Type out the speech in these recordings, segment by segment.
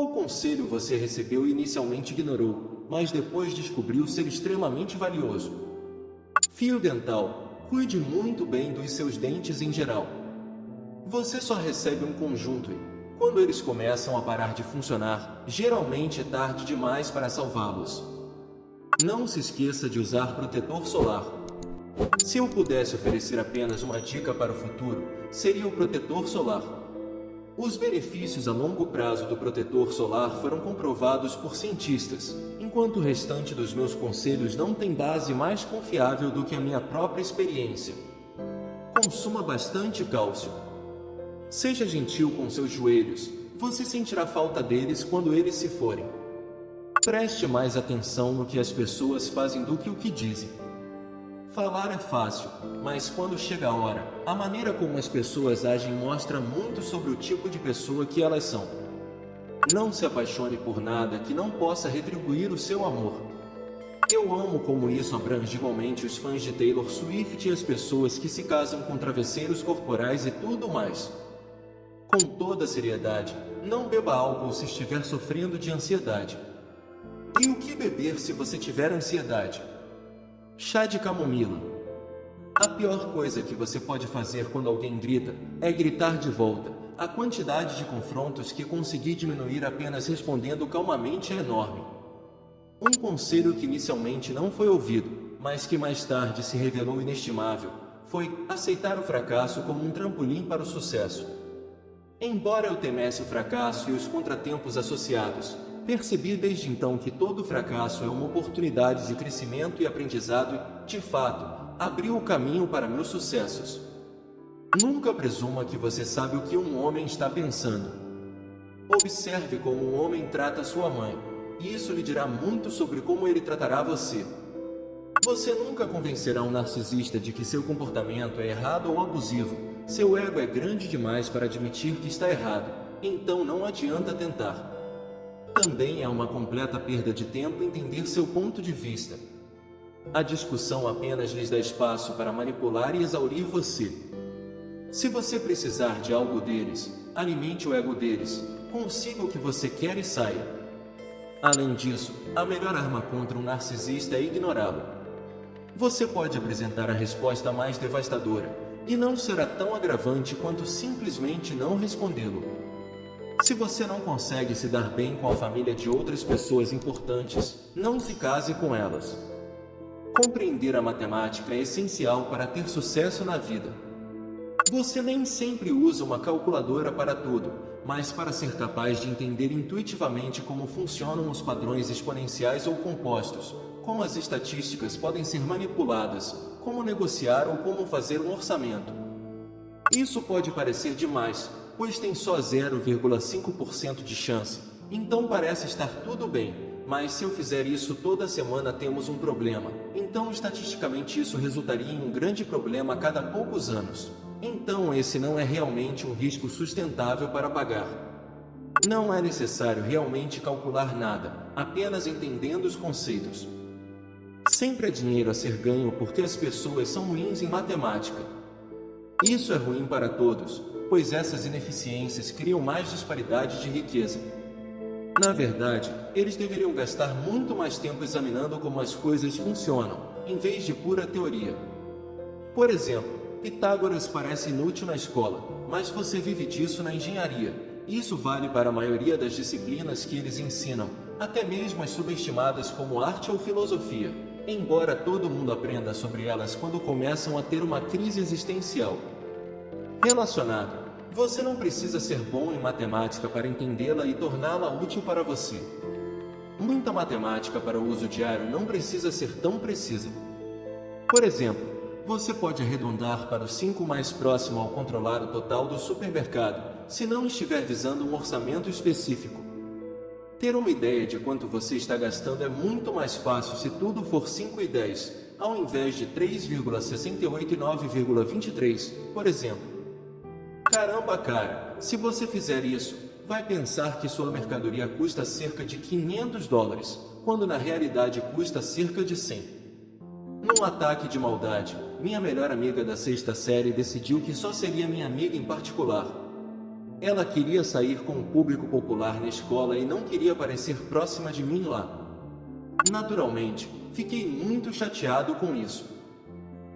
Qual conselho você recebeu e inicialmente ignorou, mas depois descobriu ser extremamente valioso? Fio dental. Cuide muito bem dos seus dentes em geral. Você só recebe um conjunto e, quando eles começam a parar de funcionar, geralmente é tarde demais para salvá-los. Não se esqueça de usar protetor solar. Se eu pudesse oferecer apenas uma dica para o futuro, seria o protetor solar. Os benefícios a longo prazo do protetor solar foram comprovados por cientistas, enquanto o restante dos meus conselhos não tem base mais confiável do que a minha própria experiência. Consuma bastante cálcio. Seja gentil com seus joelhos, você sentirá falta deles quando eles se forem. Preste mais atenção no que as pessoas fazem do que o que dizem. Falar é fácil, mas quando chega a hora, a maneira como as pessoas agem mostra muito sobre o tipo de pessoa que elas são. Não se apaixone por nada que não possa retribuir o seu amor. Eu amo como isso abrange igualmente os fãs de Taylor Swift e as pessoas que se casam com travesseiros corporais e tudo mais. Com toda seriedade, não beba álcool se estiver sofrendo de ansiedade. E o que beber se você tiver ansiedade? Chá de camomila. A pior coisa que você pode fazer quando alguém grita, é gritar de volta. A quantidade de confrontos que consegui diminuir apenas respondendo calmamente é enorme. Um conselho que inicialmente não foi ouvido, mas que mais tarde se revelou inestimável, foi aceitar o fracasso como um trampolim para o sucesso. Embora eu temesse o fracasso e os contratempos associados, percebi desde então que todo fracasso é uma oportunidade de crescimento e aprendizado e, de fato, abriu o caminho para meus sucessos. Nunca presuma que você sabe o que um homem está pensando. Observe como um homem trata sua mãe, e isso lhe dirá muito sobre como ele tratará você. Você nunca convencerá um narcisista de que seu comportamento é errado ou abusivo. Seu ego é grande demais para admitir que está errado, então não adianta tentar. Também é uma completa perda de tempo entender seu ponto de vista. A discussão apenas lhes dá espaço para manipular e exaurir você. Se você precisar de algo deles, alimente o ego deles, consiga o que você quer e saia. Além disso, a melhor arma contra um narcisista é ignorá-lo. Você pode apresentar a resposta mais devastadora, e não será tão agravante quanto simplesmente não respondê-lo. Se você não consegue se dar bem com a família de outras pessoas importantes, não se case com elas. Compreender a matemática é essencial para ter sucesso na vida. Você nem sempre usa uma calculadora para tudo, mas para ser capaz de entender intuitivamente como funcionam os padrões exponenciais ou compostos, como as estatísticas podem ser manipuladas, como negociar ou como fazer um orçamento. Isso pode parecer demais, pois tem só 0,5% de chance, então parece estar tudo bem, mas se eu fizer isso toda semana temos um problema, então estatisticamente isso resultaria em um grande problema a cada poucos anos. Então esse não é realmente um risco sustentável para pagar. Não é necessário realmente calcular nada, apenas entendendo os conceitos. Sempre há dinheiro a ser ganho porque as pessoas são ruins em matemática. Isso é ruim para todos, pois essas ineficiências criam mais disparidade de riqueza. Na verdade, eles deveriam gastar muito mais tempo examinando como as coisas funcionam, em vez de pura teoria. Por exemplo, Pitágoras parece inútil na escola, mas você vive disso na engenharia. Isso vale para a maioria das disciplinas que eles ensinam, até mesmo as subestimadas como arte ou filosofia, embora todo mundo aprenda sobre elas quando começam a ter uma crise existencial. Relacionado, você não precisa ser bom em matemática para entendê-la e torná-la útil para você. Muita matemática para o uso diário não precisa ser tão precisa. Por exemplo, você pode arredondar para o 5 mais próximo ao controlar o total do supermercado, se não estiver visando um orçamento específico. Ter uma ideia de quanto você está gastando é muito mais fácil se tudo for 5 e 10, ao invés de 3,68 e 9,23, por exemplo. Caramba, cara, se você fizer isso, vai pensar que sua mercadoria custa cerca de $500, quando na realidade custa cerca de 100. Num ataque de maldade, minha melhor amiga da sexta série decidiu que só seria minha amiga em particular. Ela queria sair com o público popular na escola e não queria parecer próxima de mim lá. Naturalmente, fiquei muito chateado com isso.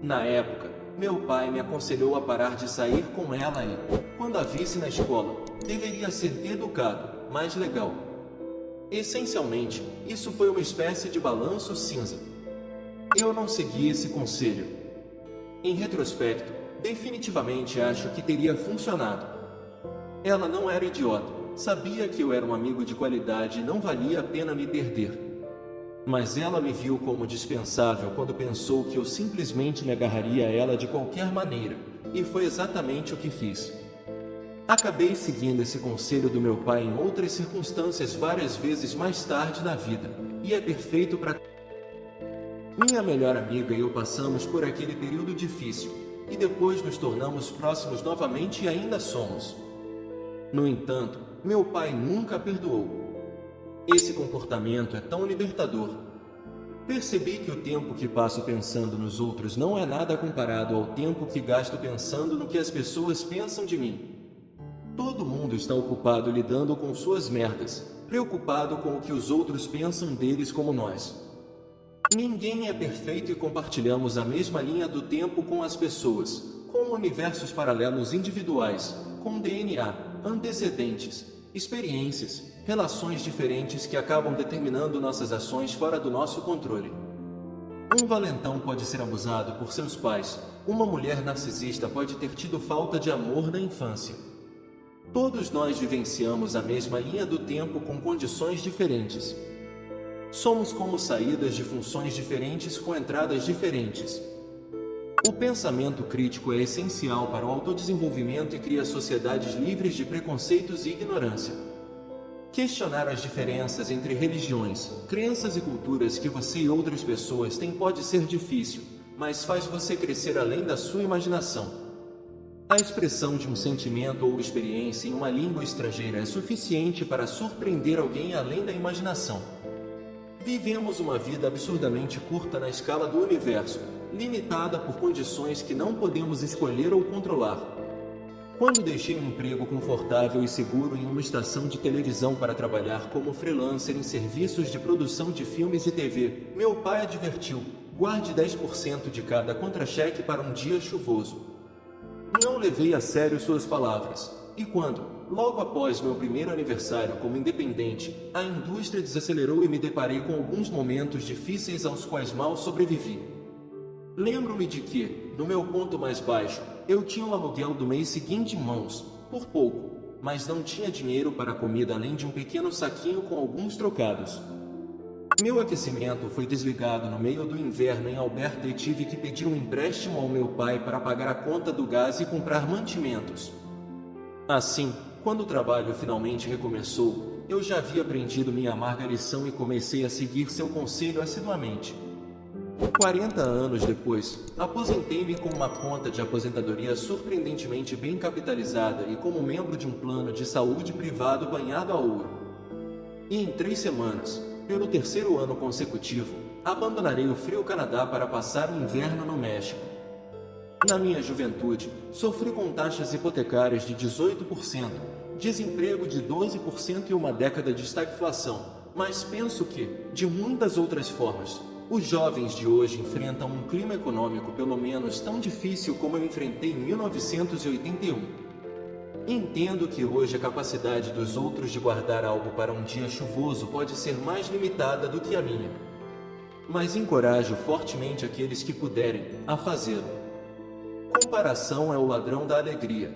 Na época, meu pai me aconselhou a parar de sair com ela e, quando a visse na escola, deveria ser educado, mais legal. Essencialmente, isso foi uma espécie de balanço cinza. Eu não segui esse conselho. Em retrospecto, definitivamente acho que teria funcionado. Ela não era idiota, sabia que eu era um amigo de qualidade e não valia a pena me perder. Mas ela me viu como dispensável quando pensou que eu simplesmente me agarraria a ela de qualquer maneira, e foi exatamente o que fiz. Acabei seguindo esse conselho do meu pai em outras circunstâncias várias vezes mais tarde na vida, e é perfeito para... Minha melhor amiga e eu passamos por aquele período difícil, e depois nos tornamos próximos novamente e ainda somos. No entanto, meu pai nunca a perdoou. Esse comportamento é tão libertador. Percebi que o tempo que passo pensando nos outros não é nada comparado ao tempo que gasto pensando no que as pessoas pensam de mim. Todo mundo está ocupado lidando com suas merdas, preocupado com o que os outros pensam deles como nós. Ninguém é perfeito e compartilhamos a mesma linha do tempo com as pessoas, com universos paralelos individuais, com DNA, antecedentes, experiências, relações diferentes que acabam determinando nossas ações fora do nosso controle. Um valentão pode ser abusado por seus pais, uma mulher narcisista pode ter tido falta de amor na infância. Todos nós vivenciamos a mesma linha do tempo com condições diferentes. Somos como saídas de funções diferentes com entradas diferentes. O pensamento crítico é essencial para o autodesenvolvimento e cria sociedades livres de preconceitos e ignorância. Questionar as diferenças entre religiões, crenças e culturas que você e outras pessoas têm pode ser difícil, mas faz você crescer além da sua imaginação. A expressão de um sentimento ou experiência em uma língua estrangeira é suficiente para surpreender alguém além da imaginação. Vivemos uma vida absurdamente curta na escala do universo, limitada por condições que não podemos escolher ou controlar. Quando deixei um emprego confortável e seguro em uma estação de televisão para trabalhar como freelancer em serviços de produção de filmes e TV, meu pai advertiu: guarde 10% de cada contra-cheque para um dia chuvoso. Não levei a sério suas palavras, e quando, logo após meu primeiro aniversário como independente, a indústria desacelerou e me deparei com alguns momentos difíceis aos quais mal sobrevivi. Lembro-me de que, no meu ponto mais baixo, eu tinha o aluguel do mês seguinte em mãos, por pouco, mas não tinha dinheiro para a comida além de um pequeno saquinho com alguns trocados. Meu aquecimento foi desligado no meio do inverno em Alberta e tive que pedir um empréstimo ao meu pai para pagar a conta do gás e comprar mantimentos. Assim, quando o trabalho finalmente recomeçou, eu já havia aprendido minha amarga lição e comecei a seguir seu conselho assiduamente. 40 anos depois, aposentei-me com uma conta de aposentadoria surpreendentemente bem capitalizada e como membro de um plano de saúde privado banhado a ouro. E em 3 semanas, pelo 3º ano consecutivo, abandonarei o frio Canadá para passar o inverno no México. Na minha juventude, sofri com taxas hipotecárias de 18%, desemprego de 12% e uma década de estagflação, mas penso que, de muitas outras formas, os jovens de hoje enfrentam um clima econômico pelo menos tão difícil como eu enfrentei em 1981. Entendo que hoje a capacidade dos outros de guardar algo para um dia chuvoso pode ser mais limitada do que a minha. Mas encorajo fortemente aqueles que puderem a fazê-lo. Comparação é o ladrão da alegria.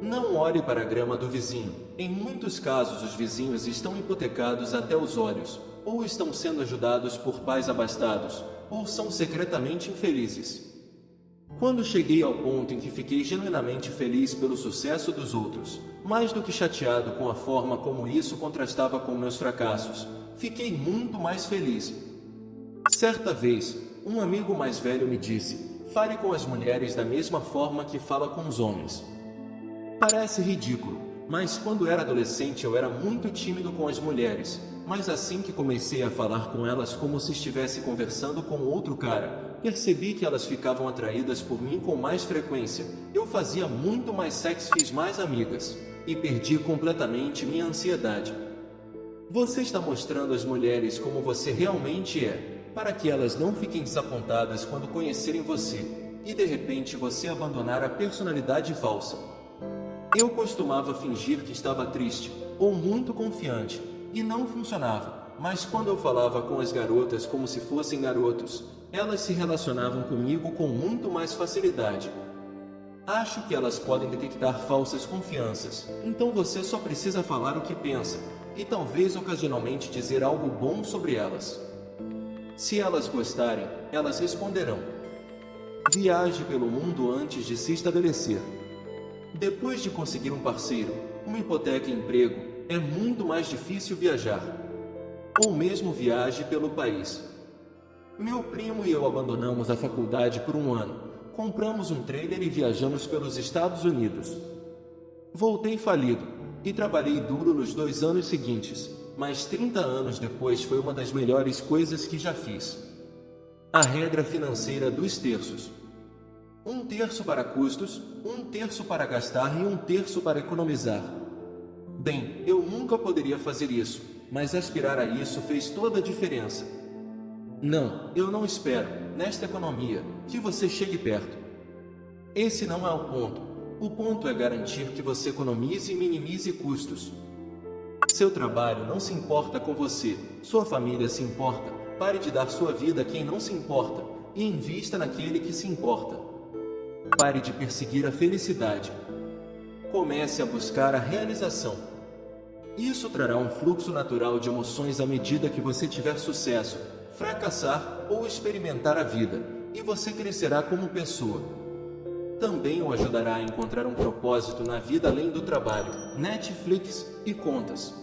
Não olhe para a grama do vizinho. Em muitos casos os vizinhos estão hipotecados até os olhos, ou estão sendo ajudados por pais abastados, ou são secretamente infelizes. Quando cheguei ao ponto em que fiquei genuinamente feliz pelo sucesso dos outros, mais do que chateado com a forma como isso contrastava com meus fracassos, fiquei muito mais feliz. Certa vez, um amigo mais velho me disse: fale com as mulheres da mesma forma que fala com os homens. Parece ridículo, mas quando era adolescente eu era muito tímido com as mulheres, mas assim que comecei a falar com elas como se estivesse conversando com outro cara, percebi que elas ficavam atraídas por mim com mais frequência. Eu fazia muito mais sexo, fiz mais amigas. e perdi completamente minha ansiedade. Você está mostrando às mulheres como você realmente é, para que elas não fiquem desapontadas quando conhecerem você, e de repente você abandonar a personalidade falsa. Eu costumava fingir que estava triste, ou muito confiante, e não funcionava, mas quando eu falava com as garotas como se fossem garotos, elas se relacionavam comigo com muito mais facilidade. Acho que elas podem detectar falsas confianças, então você só precisa falar o que pensa, e talvez ocasionalmente dizer algo bom sobre elas. Se elas gostarem, elas responderão. Viaje pelo mundo antes de se estabelecer. Depois de conseguir um parceiro, uma hipoteca e emprego, é muito mais difícil viajar. Ou mesmo viaje pelo país. Meu primo e eu abandonamos a faculdade por um ano, compramos um trailer e viajamos pelos Estados Unidos. Voltei falido, e trabalhei duro nos 2 anos seguintes, mas 30 anos depois foi uma das melhores coisas que já fiz. A regra financeira dos terços. 1/3 para custos, 1/3 para gastar e 1/3 para economizar. Bem, eu nunca poderia fazer isso, mas aspirar a isso fez toda a diferença. Não, eu não espero, nesta economia, que você chegue perto. Esse não é o ponto. O ponto é garantir que você economize e minimize custos. Seu trabalho não se importa com você, sua família se importa. Pare de dar sua vida a quem não se importa, e invista naquele que se importa. Pare de perseguir a felicidade. Comece a buscar a realização. Isso trará um fluxo natural de emoções à medida que você tiver sucesso, fracassar ou experimentar a vida, e você crescerá como pessoa. Também o ajudará a encontrar um propósito na vida além do trabalho, Netflix e contas.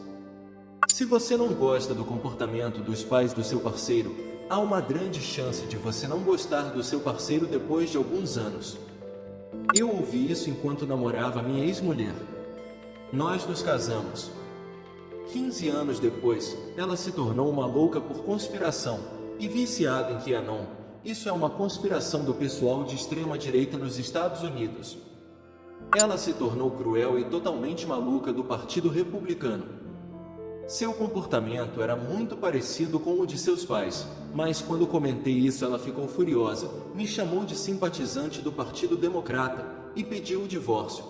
Se você não gosta do comportamento dos pais do seu parceiro, há uma grande chance de você não gostar do seu parceiro depois de alguns anos. Eu ouvi isso enquanto namorava minha ex-mulher. Nós nos casamos. 15 anos depois, ela se tornou uma louca por conspiração, e viciada em QAnon. Isso é uma conspiração do pessoal de extrema direita nos Estados Unidos. Ela se tornou cruel e totalmente maluca do Partido Republicano. Seu comportamento era muito parecido com o de seus pais, mas quando comentei isso ela ficou furiosa, me chamou de simpatizante do Partido Democrata, e pediu o divórcio.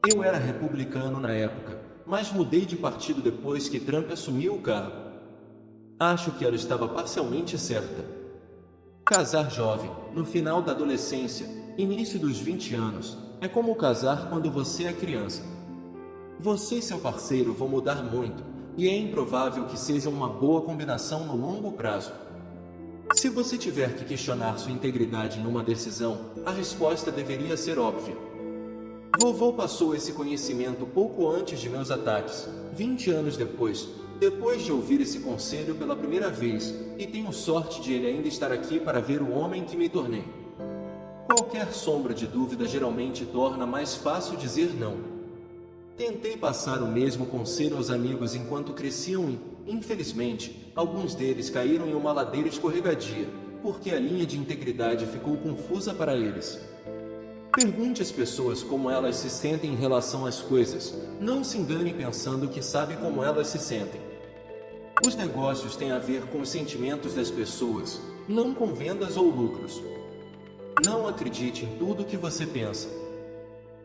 Eu era republicano na época, mas mudei de partido depois que Trump assumiu o cargo. Acho que ela estava parcialmente certa. Casar jovem, no final da adolescência, início dos 20 anos, é como casar quando você é criança. Você e seu parceiro vão mudar muito, e é improvável que seja uma boa combinação no longo prazo. Se você tiver que questionar sua integridade numa decisão, a resposta deveria ser óbvia. Vovô passou esse conhecimento pouco antes de meus ataques, 20 anos depois de ouvir esse conselho pela primeira vez, e tenho sorte de ele ainda estar aqui para ver o homem que me tornei. Qualquer sombra de dúvida geralmente torna mais fácil dizer não. Tentei passar o mesmo conselho aos amigos enquanto cresciam e, infelizmente, alguns deles caíram em uma ladeira escorregadia, porque a linha de integridade ficou confusa para eles. Pergunte às pessoas como elas se sentem em relação às coisas. Não se engane pensando que sabe como elas se sentem. Os negócios têm a ver com os sentimentos das pessoas, não com vendas ou lucros. Não acredite em tudo que você pensa.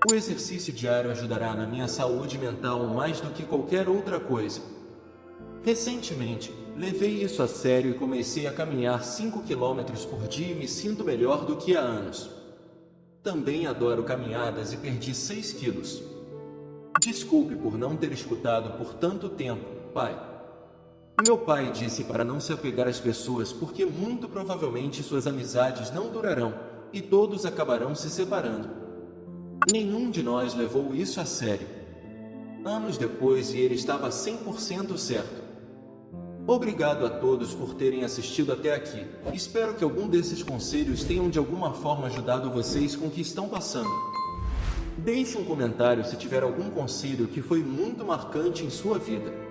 O exercício diário ajudará na minha saúde mental mais do que qualquer outra coisa. Recentemente, levei isso a sério e comecei a caminhar 5 km por dia e me sinto melhor do que há anos. Também adoro caminhadas e perdi 6 quilos. Desculpe por não ter escutado por tanto tempo, pai. Meu pai disse para não se apegar às pessoas porque muito provavelmente suas amizades não durarão, e todos acabarão se separando. Nenhum de nós levou isso a sério. Anos depois e ele estava 100% certo. Obrigado a todos por terem assistido até aqui. Espero que algum desses conselhos tenham de alguma forma ajudado vocês com o que estão passando. Deixe um comentário se tiver algum conselho que foi muito marcante em sua vida.